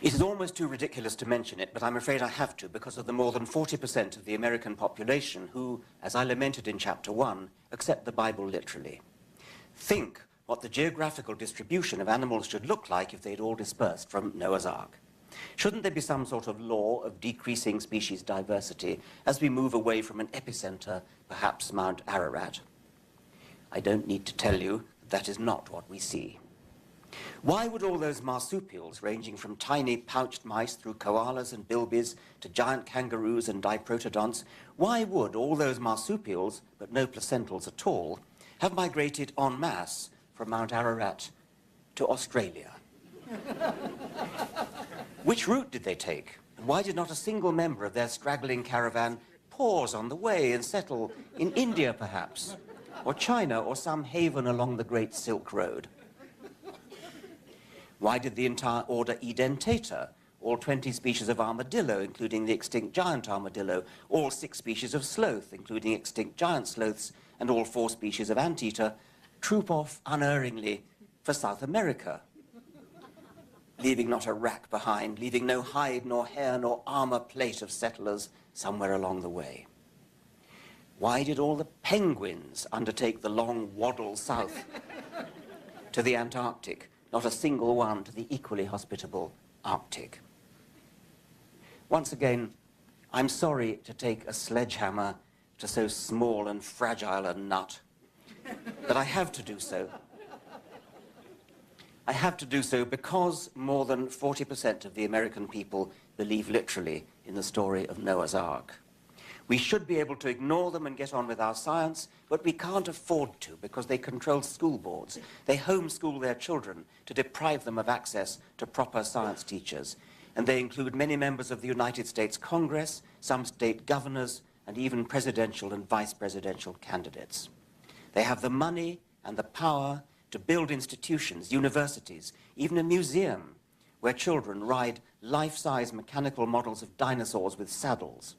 It is almost too ridiculous to mention it, but I'm afraid I have to because of the more than 40% of the American population who, as I lamented in Chapter 1, accept the Bible literally. Think what the geographical distribution of animals should look like if they'd all dispersed from Noah's Ark. Shouldn't there be some sort of law of decreasing species diversity as we move away from an epicenter, perhaps Mount Ararat? I don't need to tell you that is not what we see. Why would all those marsupials, ranging from tiny pouched mice through koalas and bilbies to giant kangaroos and diprotodonts, why would all those marsupials, but no placentals at all, have migrated en masse from Mount Ararat to Australia? Which route did they take? And why did not a single member of their straggling caravan pause on the way and settle in India, perhaps, or China, or some haven along the Great Silk Road? Why did the entire order Edentata, all 20 species of armadillo, including the extinct giant armadillo, all 6 species of sloth, including extinct giant sloths, and all 4 species of anteater, troop off unerringly for South America, leaving not a rack behind, leaving no hide nor hair nor armor plate of settlers somewhere along the way? Why did all the penguins undertake the long waddle south to the Antarctic, not a single one to the equally hospitable Arctic? Once again, I'm sorry to take a sledgehammer to so small and fragile a nut, but I have to do so. I have to do so because more than 40% of the American people believe literally in the story of Noah's Ark. We should be able to ignore them and get on with our science, but we can't afford to because they control school boards. They homeschool their children to deprive them of access to proper science teachers. And they include many members of the United States Congress, some state governors, and even presidential and vice presidential candidates. They have the money and the power to build institutions, universities, even a museum where children ride life-size mechanical models of dinosaurs with saddles,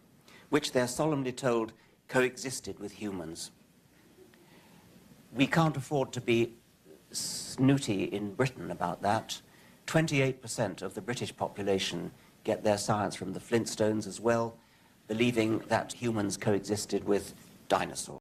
which they're solemnly told coexisted with humans. We can't afford to be snooty in Britain about that. 28% of the British population get their science from the Flintstones as well, believing that humans coexisted with dinosaurs.